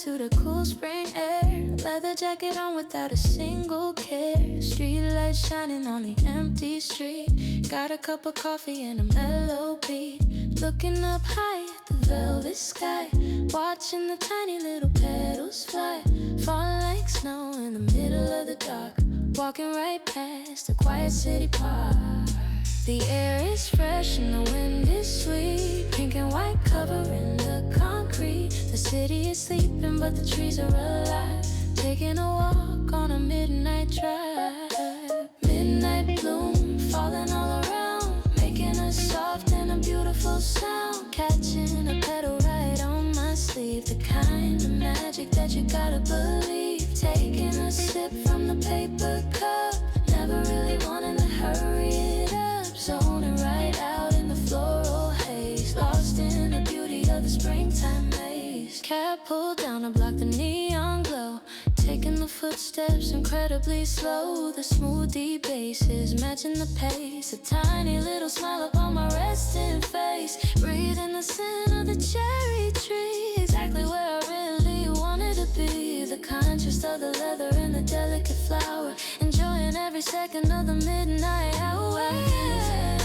to the cool spring air. Leather jacket on without a single care. Streetlight shining on the empty street. Got a cup of coffee and a mellow beat. Looking up high at the velvet sky. Watching the tiny little petals fly. Fall like snow in the middle of the dark. Walking right past a quiet city park. The air is fresh and the wind is sweet. Pink and white covering the concrete. The city is sleeping but the trees are alive. Taking a walk on a midnight drive. Midnight bloom falling all around. Making a soft and a beautiful sound. Catching a petal right on my sleeve. The kind of magic that you gotta believe. Taking a sip from the paper cup. Never really wanting to hurry it up. Zoning right out in the floral haze. Lost in the beauty of the springtime maze. Cab pulled down to block the neon glow. Taking the footsteps incredibly slow. The smooth deep basses matching the pace. A tiny little smile upon my resting face. Breathing the scent of the cherry tree. Exactly where I really wanted to be. The conscious of the leather and the delicate flower. Enjoying every second of the midnight hour.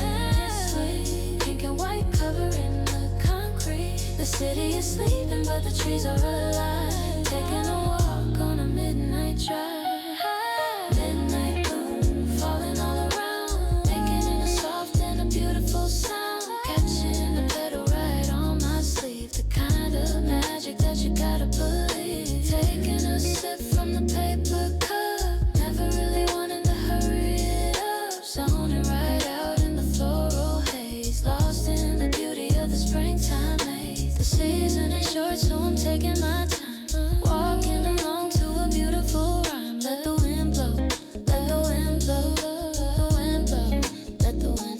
It's sweet, pink and white covering the concrete. The city is sleeping but the trees are alive. Taking a walk on a midnight drive. Midnight bloom falling all around. Making it a soft and a beautiful sound. Catching the petal right on my sleeve. The kind of magic that you gotta believe. Taking a sip from the paper cup. Never really wanting to hurry it up. Zoning right out in the floral haze. Lost in the beauty of the springtime maze. The season is short so I'm taking my time. Walking along to a beautiful rhyme. Let the wind blow, let the wind blow, let the wind blow, let the wind.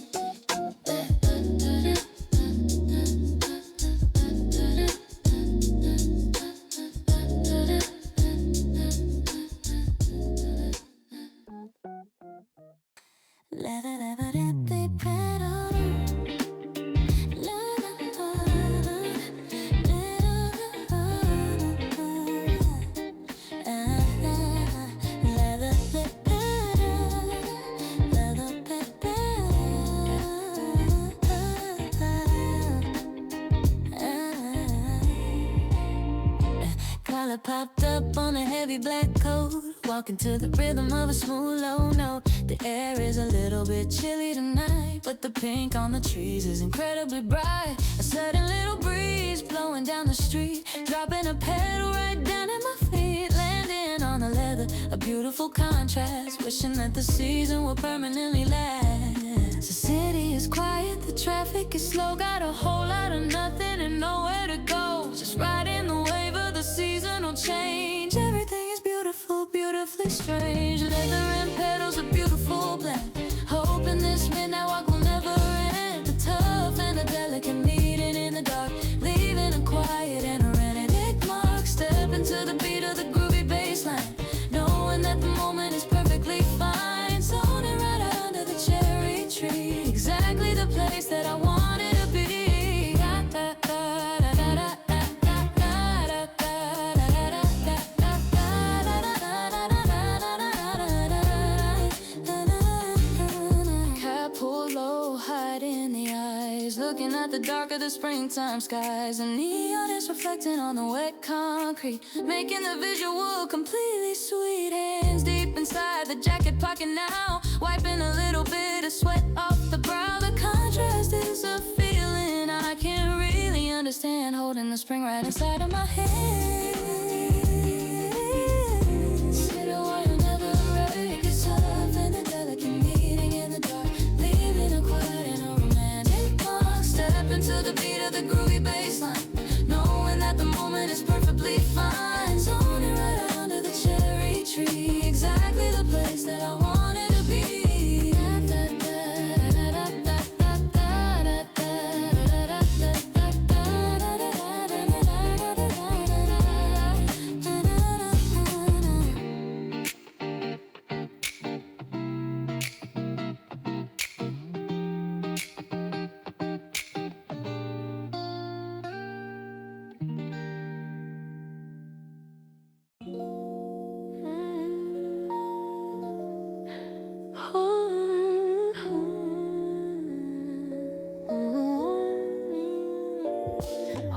Collar popped up on a heavy black coat. Walking to the rhythm of a smooth low note. The air is a little bit chilly tonight, but the pink on the trees is incredibly bright. A sudden little breeze blowing down the street. Dropping a pedal right down at my feet. Landing on the leather, a beautiful contrast. Wishing that the season will permanently last. The city is quiet, the traffic is slow. Got a whole lot of nothing and nowhere to go. Just riding the wave of the seasonal change. Everything is beautiful, beautifully strange. Leather and petals, a beautiful blend. Hoping this midnight walk will never end. The tough and the delicate meeting in the dark. Leaving a quiet and a renegade mark. Step into the beat of the groovy bass line. Knowing that the moment is perfectly fine. Zoning right out under the cherry tree. Exactly the place that I wanted to be. Looking at the dark of the springtime skies. And neon is reflecting on the wet concrete, making the visual completely sweet. Hands deep inside the jacket pocket now, wiping a little bit of sweat off the brow. The contrast is a feeling I can't really understand. Holding the spring right inside of my hand. Sit a while, never right. It's tough and the delicate meeting in the dark. Leaving a quiet and a romantic mark. Step into the beat of the groovy bass line. Knowing that the moment is perfectly fine. Zoning right out under the cherry tree. Exactly the place that I wanted to be.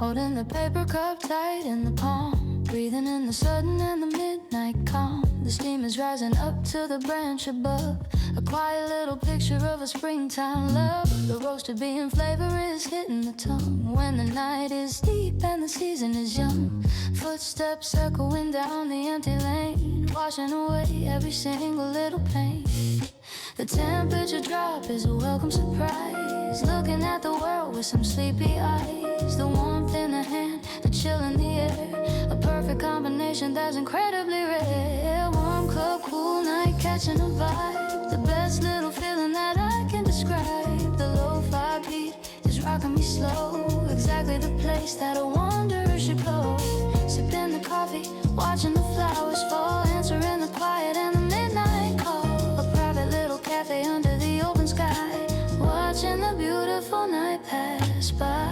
holding the paper cup tight in the palm, breathing in the sudden and the midnight calm. The steam is rising up to the branch above, a quiet little picture of a springtime love. The roasted bean flavor is hitting the tongue when the night is deep and the season is young. Footsteps echoing down the empty lane, washing away every single little pain. The temperature drop is a welcome surprise, looking at the world with some sleepy eyes. The warmth in the hand, the chill in the air, a perfect combination that's incredibly rare. Warm cup, cool night, catching a vibe, the best little feeling that I can describe. The lo-fi beat is rocking me slow, exactly the place that a wanderer should go. Sipping the coffee, watching the flowers fall, answering the quiet and the midnight call. A private little cafe under the open sky, watching the beautiful night pass by.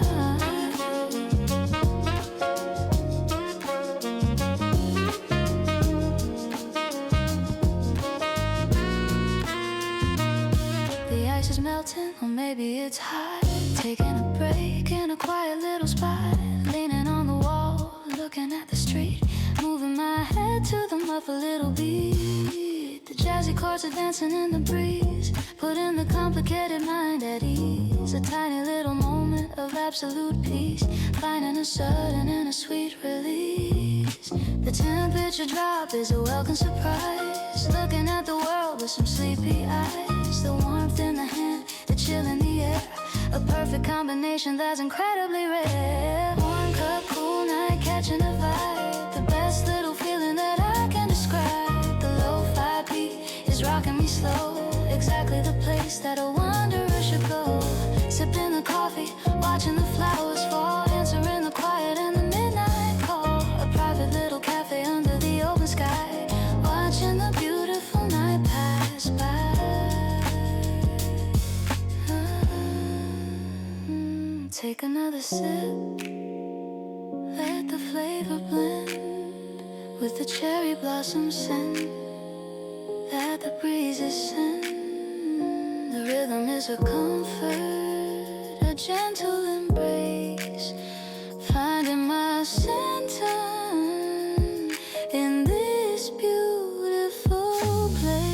The ice is melting, or maybe it's hot. Taking a break in a quiet little spot, leaning on the wall, looking at the street, moving my head to the muffled little beat. The jazzy chords are dancing in the breeze, putting the complicated mind at ease. A tiny little moment of absolute peace, finding a sudden and a sweet release. The temperature drop is a welcome surprise, looking at the world with some sleepy eyes. The warmth in the hand, the chill in the air, a perfect combination that's incredibly rare. Warm cup, cool night, catching a vibe, the best little feeling that I can describe. The lo-fi beat is rocking me slow, exactly the place that a wanderer should go. Sipping the coffee, watching the flowers fall, answering the quiet and the midnight call. A private little cafe under the open sky, watching the beautiful night pass by. Take another sip, let the flavor blend with the cherry blossom scent that the breezes send. The rhythm is a comfort, a gentle embrace, finding my center in this beautiful place.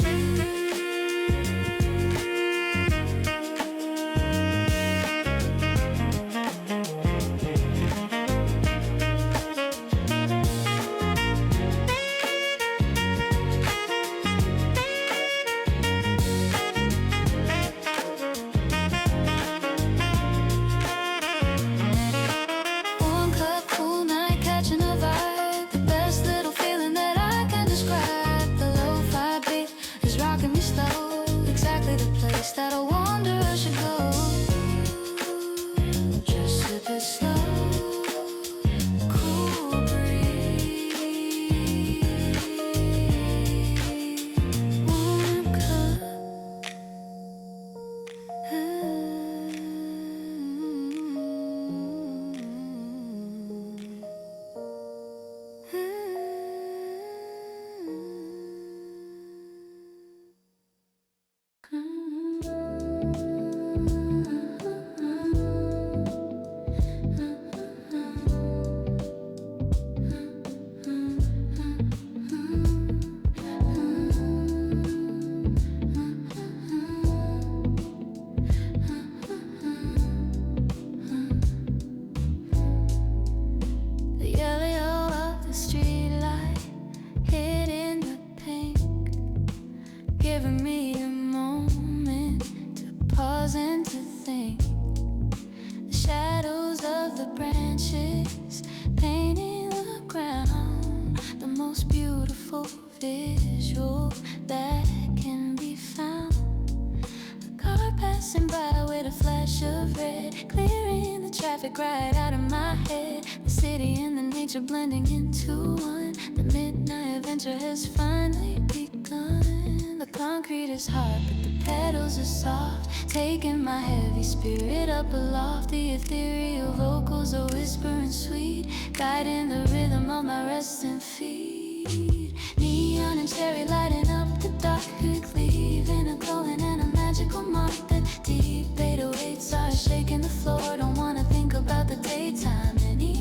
That a wanderer should go. Just sip it slow, cool breeze, warm cup. Visual that can be found. A car passing by with a flash of red, clearing the traffic right out of my head. The city and the nature blending into one. The midnight adventure has finally begun. The concrete is hard but the petals are soft, taking my heavy spirit up aloft. The ethereal vocals are whispering sweet, guiding the rhythm of my resting feet. Neon and cherry lighting up the dark, leaving a glowing and a magical mark. That deep 808s are shaking the floor. Don't wanna think about the daytime anymore.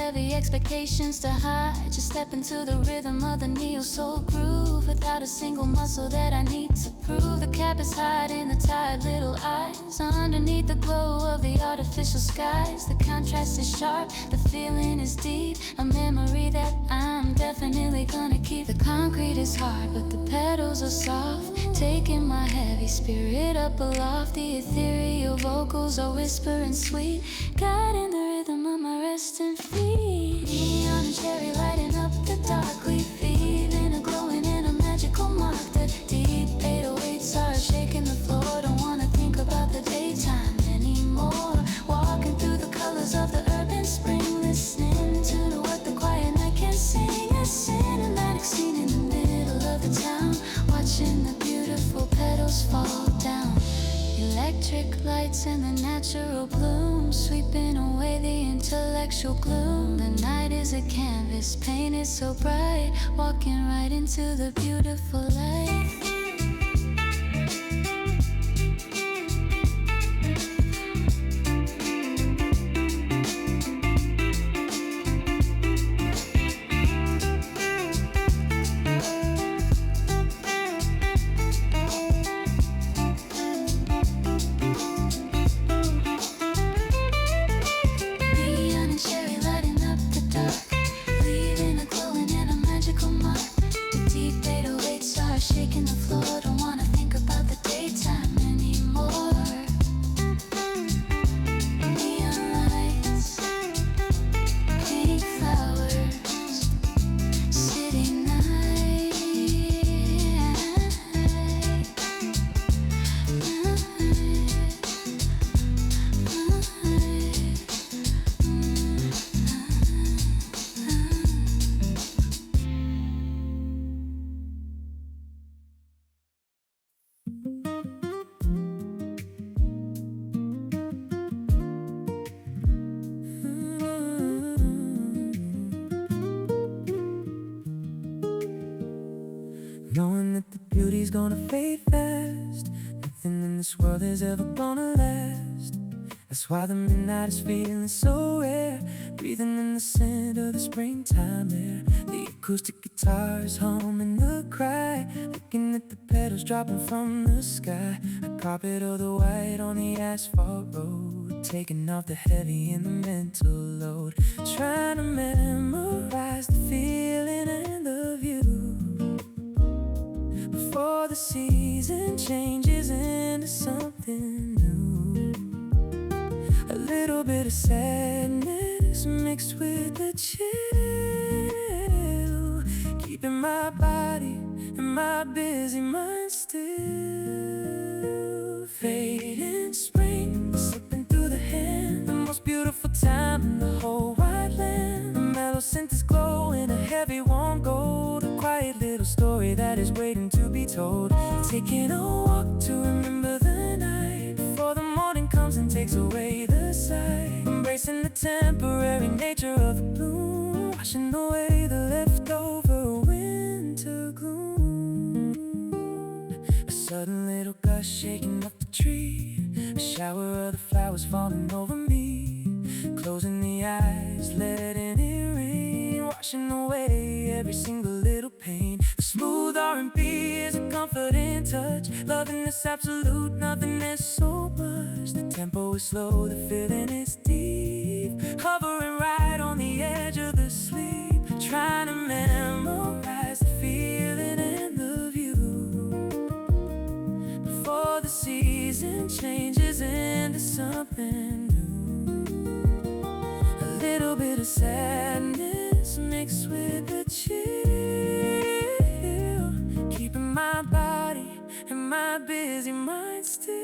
heavy expectations to hide. Just step into the rhythm of the neo-soul groove without a single muscle that I need to prove. The cap is hiding the tired little eyes underneath the glow of the artificial skies. The contrast is sharp, the feeling is deep, a memory that I'm definitely gonna keep. The concrete is hard, but the petals are soft, taking my heavy spirit up aloft. The ethereal vocals are whispering sweet, guiding the rhythm of my resting feet. Neon and cherry lighting up the dark, we feeling a glowing and a magical mark. The deep 808s are shaking the floor, don't wanna think about the daytime anymore. Walking through the colors of the urban spring, listening to what the quiet night can sing. A cinematic scene in the middle of the town, watching the beautiful petals fall down. Electric lights and the natural bloom, sweeping away the intellectual gloom. The night is a canvas painted so bright, walking right into the beautiful light. Knowing that the beauty's gonna fade fast, nothing in this world is ever gonna last. That's why the midnight is feeling so rare, breathing in the scent of the springtime air. The acoustic guitars humming the cry, looking at the petals dropping from the sky. A carpet of the white on the asphalt road, taking off the heavy and the mental load. Trying to memorize the feeling and the view before the season changes into something new. A little bit of sadness mixed with the chill, keeping my body and my busy mind still. Fading spring, slipping through the hand, the most beautiful time in the whole wide land. The mellow scent is glowing, a heavy warm gold, a quiet little story that is waiting to be told. Taking a walk to remember the night before the morning comes and takes away the sight. Embracing the temporary nature of the bloom, washing away the leftover winter gloom. A sudden little gust shaking up the tree, a shower of the flowers falling over me. Closing the eyes, letting it rain, washing away every single little pain. The smooth R&B is a comforting touch, loving this absolute nothingness so much. The tempo is slow, the feeling is deep, hovering right on the edge of the sleep. Trying to memorize the feeling and the view before the season changes into something new. A little bit of sadness mixed with the chill, keeping my body and my busy mind still.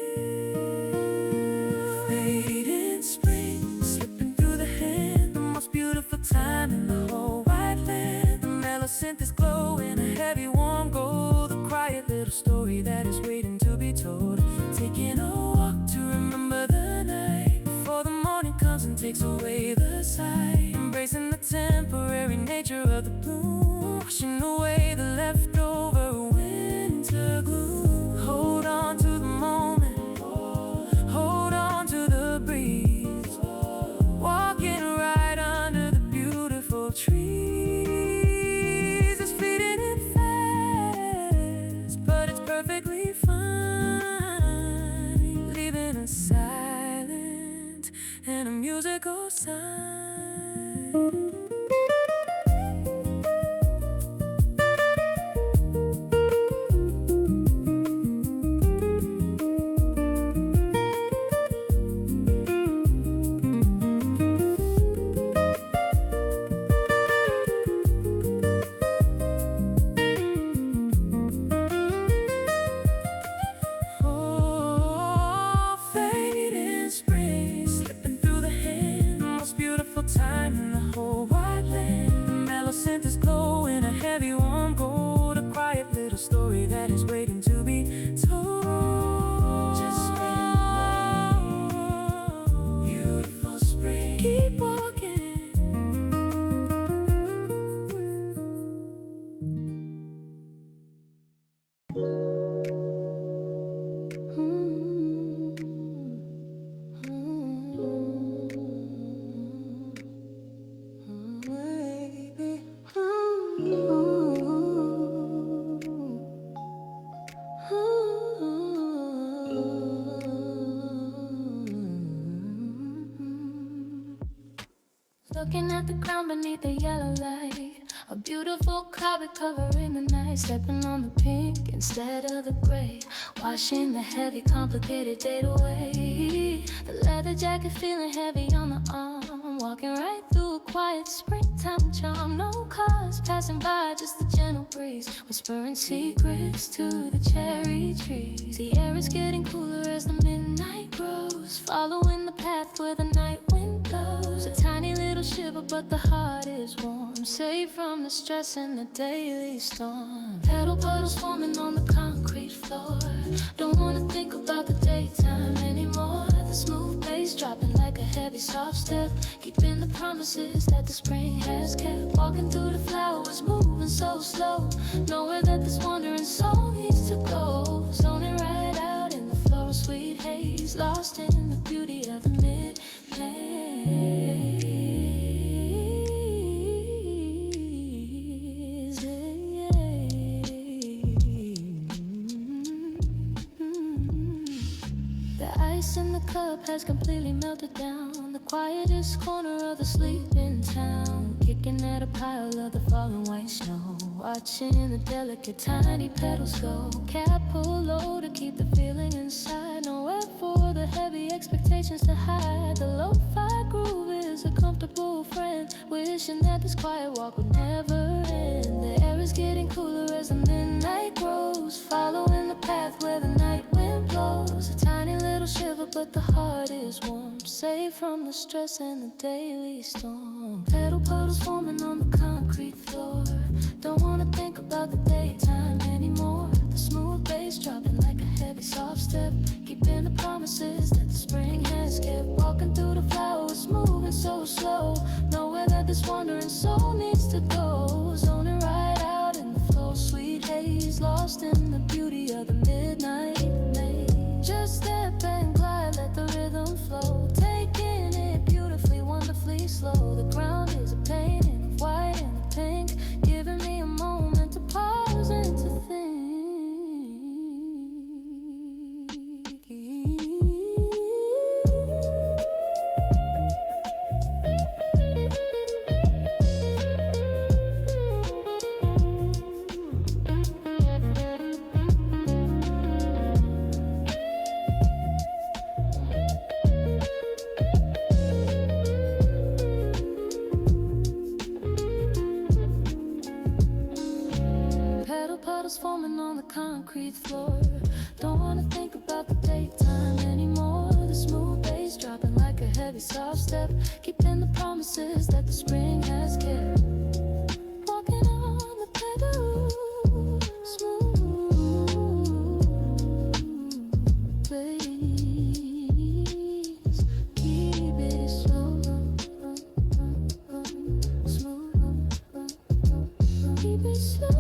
Fading spring, slipping through the hand, the most beautiful time in the whole wide land. The mellow scent is glowing, a heavy warm gold, a quiet little story that is waiting to be told. Taking a walk to remember the night before the morning comes and takes away the sight. Embracing the temporary nature of the bloom, washing away the leftover winter gloom. Hold on to the moment, hold on to the breeze, walking right under the beauty looking at the ground beneath the yellow light. A beautiful carpet covering the night, stepping on the pink instead of the gray, washing the heavy, complicated date away. The leather jacket feeling heavy on the arm, walking right through a quiet springtime charm. No cars passing by, just the gentle breeze, whispering secrets to the cherry trees. The air is getting cooler as the midnight grows, following the path where the night wind blows. A tiny little shiver, but the heart is warm, safe from the stress and the daily storm. Petal puddles forming on the concrete floor. Don't wanna think about the daytime anymore. The smooth bass dropping like a heavy soft step, keeping the promises that the spring has kept. Walking through the flowers, moving so slow, nowhere that this wandering soul needs to go. Zoning right out in the floral sweet haze, lost in the beauty of the midnight. In the cup has completely melted down, the quietest corner of the sleeping town, kicking at a pile of the fallen white snow, watching the delicate tiny petals go. Cap pull low to keep the feeling inside, nowhere for the heavy expectations to hide. The lo-fi groove is a comfortable friend, wishing that this quiet walk would never end. The air is getting cooler as the midnight grows, following the path where the night wind blows. A tiny little shiver, but the heart is warm, safe from the stress and the daily storm. Petal puddles forming on the concrete floor. Don't wanna think about the daytime anymore. The smooth bass dropping like a heavy soft step, keeping the promises that the spring has kept. Walking through the flowers, moving so slow, nowhere that this wandering soul needs to go. Zoning right out in the flow, sweet haze, lost in the beauty of the midnight maze. Just step and glide, let the rhythm flow, taking it beautifully, wonderfully slow. The ground is a painting of white and pink, giving me a moment to pause and to think. Forming on the concrete floor. Don't wanna think about the daytime anymore. The smooth bass dropping like a heavy soft step, keeping the promises that the spring has kept. Walking on the pedal, smooth please keep it slow, smooth, keep it slow.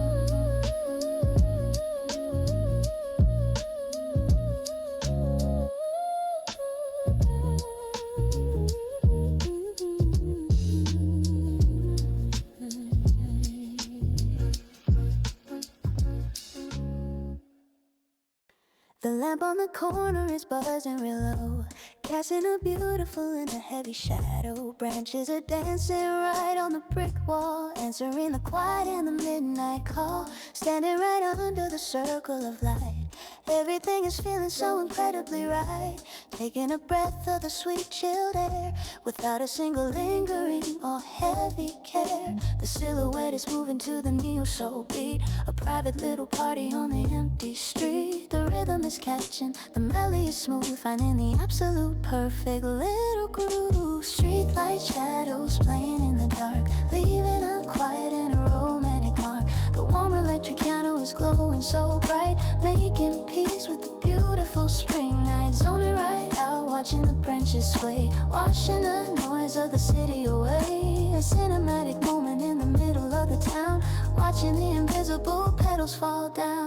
The lamp on the corner is buzzing real low, casting a beautiful in a heavy shadow. Branches are dancing right on the brick wall, answering the quiet and the midnight call. Standing right under the circle of light, everything is feeling so incredibly right. Taking a breath of the sweet chilled air, without a single lingering or heavy care. The silhouette is moving to the neo-soul beat, a private little party on the empty street. The rhythm is catching, the melody is smooth, finding the absolute perfect little groove. Streetlight shadows playing in the dark, leaving a quiet and a romantic mark. The warm electric piano is glowing so bright, making peace with the beautiful spring night. Zoning right out, watching the branches sway, washing the noise of the city away. A cinematic moment in the middle of the town, watching the invisible petals fall down.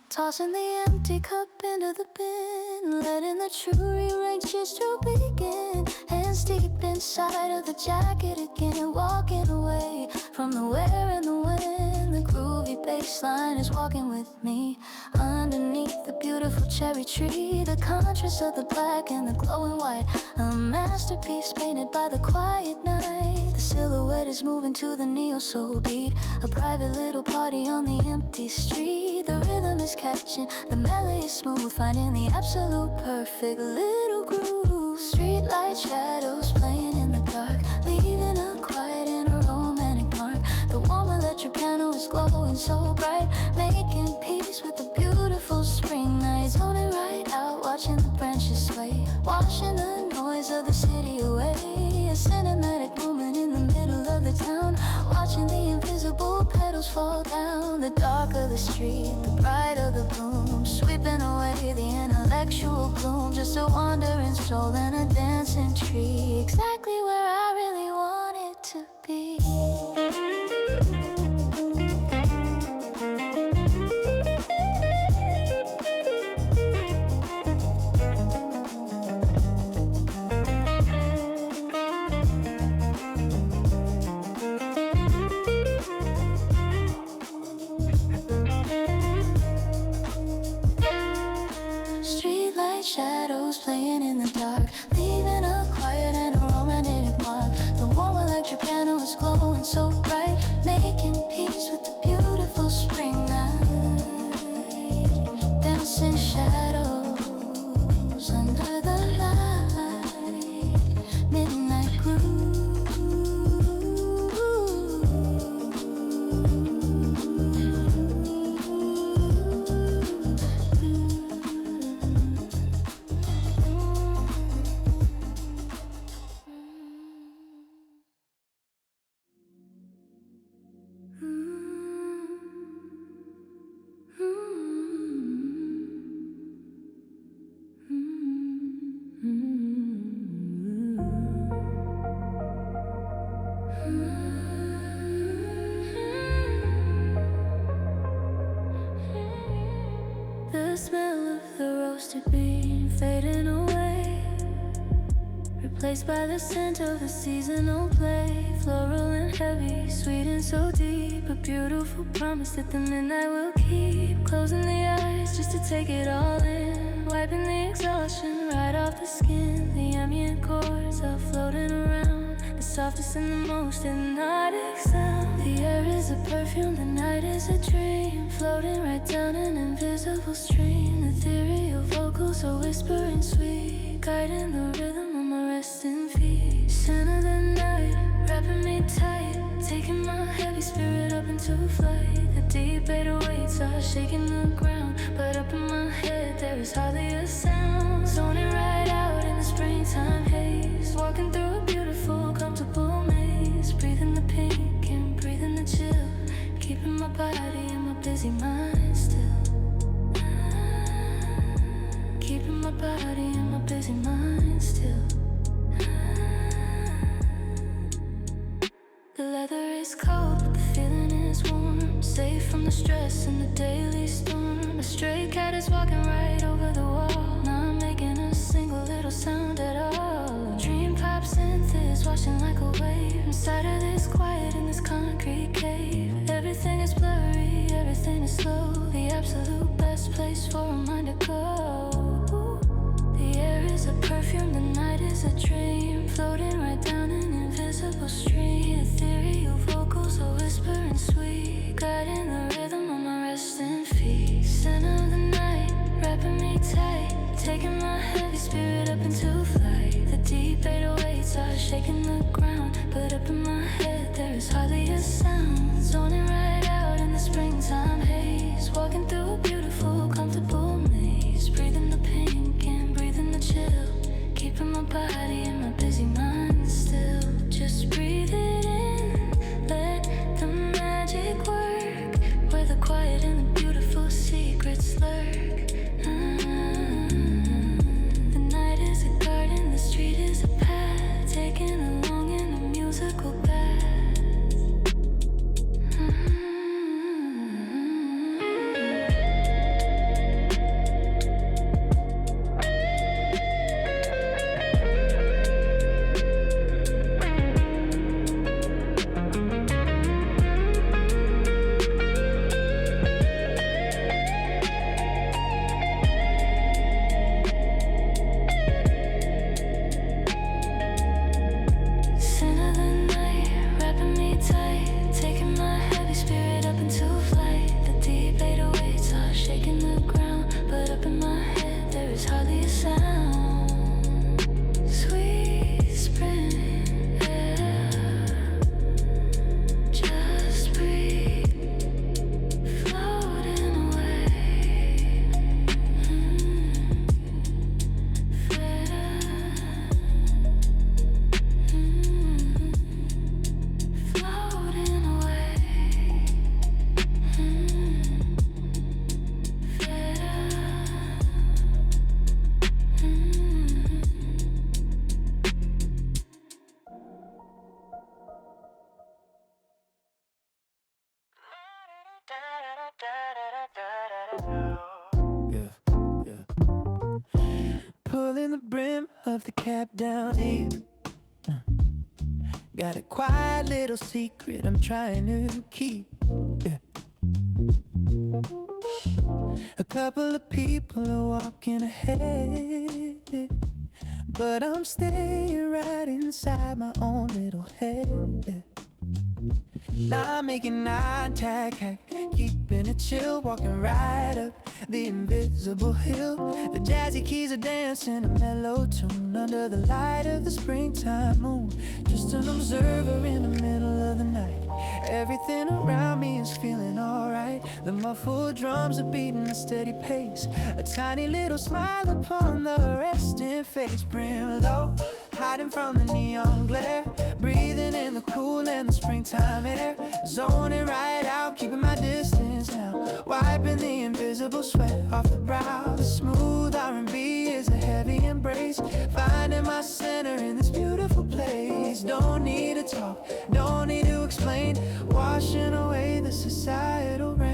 Tossing the empty cup into the bin, letting the true rearrangements to begin. Hands deep inside of the jacket again, walking away from the wear and the wind. The groovy bass waistline is walking with me. Underneath the beautiful cherry tree, the contrast of the black and the glowing white, a masterpiece painted by the quiet night. The silhouette is moving to the neo-soul beat, a private little party on the empty street. The rhythm is catching, the melody is smooth, finding the absolute perfect little groove. Streetlight shadows playing in the dark, leaving a quiet and a romantic mark. The warm electric piano is glowing so bright, making peace with the beautiful spring night. Zoning right out, watching the branches sway, washing the noise of the city away. A cinematic moment in the middle of the town, watching the invisible petals fall down. The darker the street, the brighter the bloom, sweeping away the intellectual gloom. Just a wandering soul and a dancing tree, exactly where I really want it to be. Shadows playing in the dark, leaving a quiet and a romantic mark. The warm electric piano is glowing so bright, making peace with the beautiful spring night. Dancing shadows under the light, midnight groove. The smell of the roasted bean fading away, replaced by the scent of the seasonal play. Floral and heavy, sweet and so deep, a beautiful promise that the midnight will keep. Closing the eyes just to take it all in, wiping the exhaustion right off the skin. The ambient chords are floating around, the softest and the most hypnotic sound. The air is a perfume, the night is a dream, floating right down an invisible stream. Ethereal vocals are whispering sweet, guiding the rhythm of my resting feet. Scent of the night, wrapping me tight, taking my heavy spirit up into flight. The deep 808s are shaking the ground, but up in my head there is hardly a sound. Zoning right out in the springtime haze, walking through a beautiful, comfortable maze. Breathing the pink and breathing the chill, keeping my body and my busy mind still. Keeping my body and my busy mind still. The leather is cold, but the feeling is warm, safe from the stress and the daily storm. A stray cat is walking right over the wall, not making a single little sound at all. Dream pop synth is washing like a wave inside of this quiet in this concrete cave. Everything is blurry, everything is slow, the absolute best place for a mind to go. The air is a perfume, the night is a dream, floating right down an invisible stream. Ethereal vocals are whispering sweet, guiding the rhythm of my resting feet. Scent of the night, wrapping me tight, taking my heavy spirit up into flight. The deep 808s are shaking the ground, but up in my head there is hardly a sound. Zoning right out in the springtime haze, walking through a beautiful, comfortable maze. Breathing the pink and breathing the chill, keeping my body and my busy mind still. Just breathe it in, let the magic work, where the quiet and the beautiful secrets lurk. The night is a garden, the street is a path, taken along in a musical bath. Pulling the brim of the cap down deep. Got a quiet little secret I'm trying to keep. Yeah. A couple of people are walking ahead, but I'm staying right inside my own little head. Not making eye contact, keeping it chill, walking right up the invisible hill. The jazzy keys are dancing a mellow tune under the light of the springtime moon. Just an observer in the middle of the night. Everything around me is feeling alright. The muffled drums are beating a steady pace. A tiny little smile upon the resting face. Brim Low, hiding from the neon glare, breathing in the cool and the springtime air. Zoning right out, keeping my distance now, wiping the invisible sweat off the brow. The smooth R&B is a heavy embrace, finding my center in this beautiful place. Don't need to talk, don't need to explain, washing away the societal rain.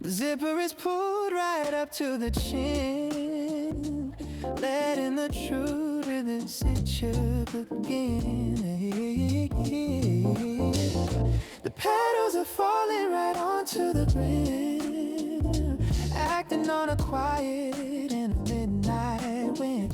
The zipper is pulled right up to the chin, letting the truth within sit you begin. The petals are falling right onto the brim, acting on a quiet in a midnight wind.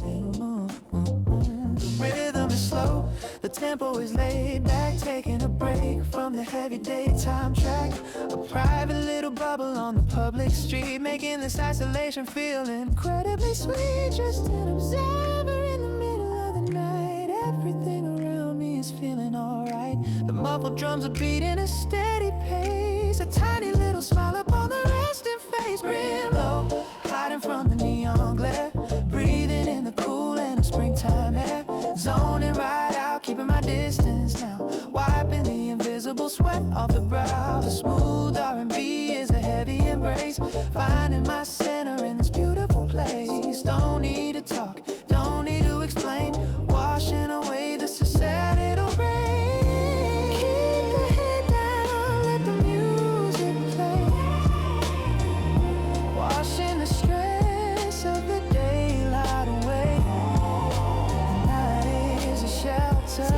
The rhythm is slow, the tempo is laid back, taking a break from the heavy daytime track. A private little bubble on the public street, making this isolation feel incredibly sweet. Just an observer in the middle of the night, everything around me is feeling alright. The muffled drums are beating a steady pace, a tiny little smile upon the resting face. Brim Low, hiding from the neon glare, breathing in the cool and the springtime air. Zoning right out, keeping my distance now, wiping the invisible sweat off the brow. The smooth R&B is a heavy embrace, finding my center in this beautiful place. Don't need to talk, don't need to explain, washing away the societal rain. Keep your head down, let the music play, washing the stress of the daylight away. The night is a shelter,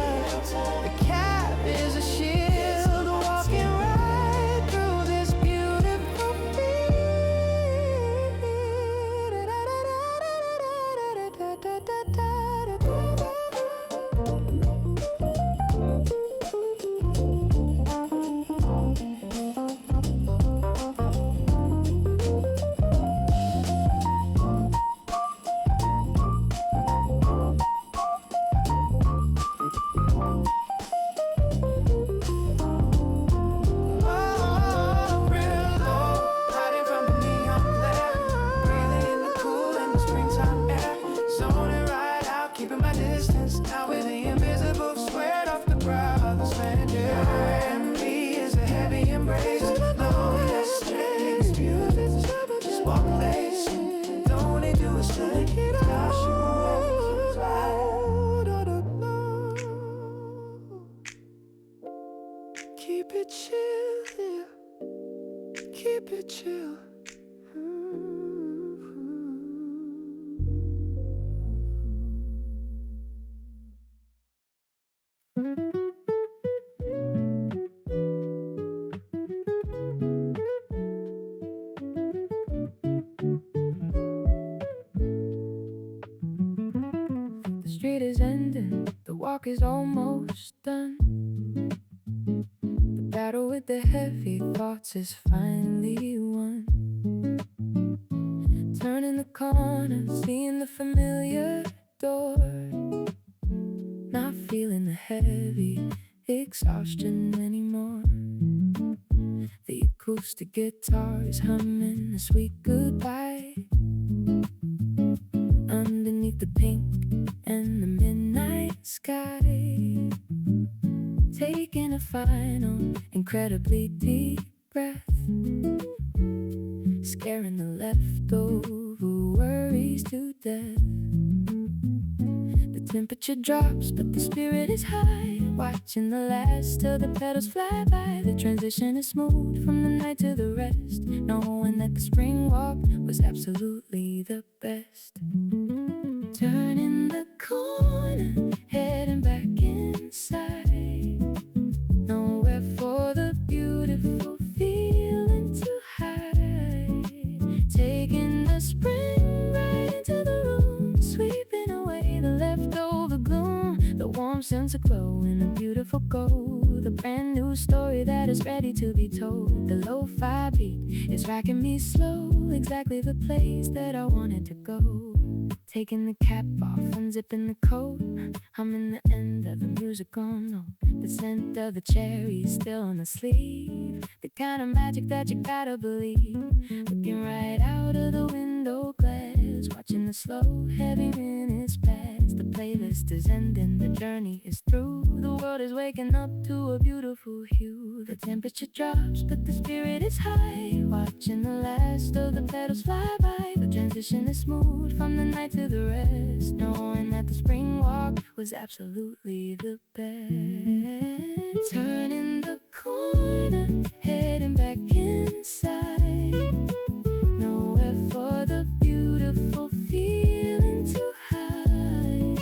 the cap is a shield, walking right through this beautiful field. Keep it chill, yeah. Keep it chill. The street is ending, the walk is almost done. The battle with the heavy thoughts is finally won. Turning the corner, seeing the familiar door, not feeling the heavy exhaustion anymore. The acoustic guitar is humming a sweet goodbye underneath the pink and the midnight sky. Taking a final, incredibly deep breath, scaring the leftover worries to death. The temperature drops, but the spirit is high. Watching the last of the petals fly by. The transition is smooth from the night to the rest, knowing that the spring walk was absolutely the best. Turning the corner, heading back inside. Nowhere for the beautiful feeling to hide. Taking the spring right into the room, sweeping away the leftover gloom. The warm sense of glow in a beautiful gold. The brand new story that is ready to be told. The lo-fi beat is rocking me slow, exactly the place that I wanted to go. Taking the cap off, unzipping the coat. I'm in the end of the musical note. The scent of the cherry is still on the sleeve. The kind of magic that you gotta believe. Looking right out of the window glass, watching the slow, heavy minutes pass. The playlist is ending, the journey is through. The world is waking up to a beautiful hue. The temperature drops, but the spirit is high. Watching the last of the petals fly by. The transition is smooth from the night to the rest, knowing that the spring walk was absolutely the best. Turning the corner, heading back inside. Nowhere for the beautiful feeling to hide.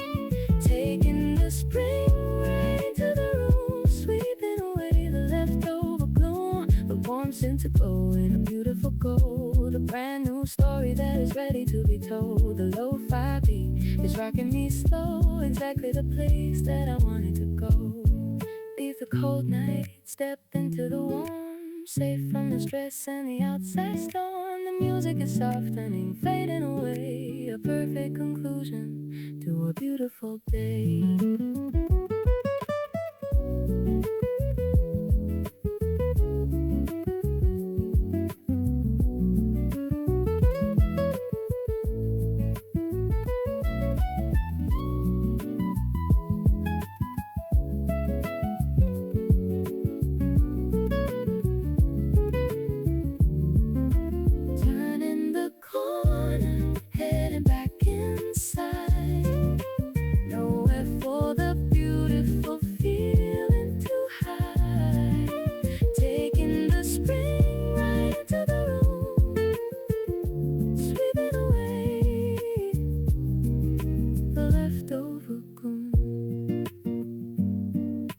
Taking the spring right into the room, sweeping away the leftover gloom. The warm sense of glow in a beautiful gold. A brand new story that is ready to be told. The lo-fi beat is rocking me slow, exactly the place that I wanted to go. Leave the cold night, step into the warm, safe from the stress and the outside storm. The music is softening, fading away, a perfect conclusion to a beautiful day.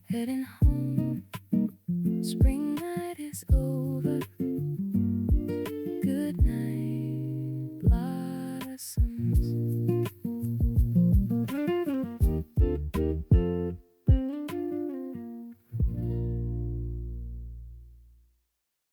Heading home, spring night is over.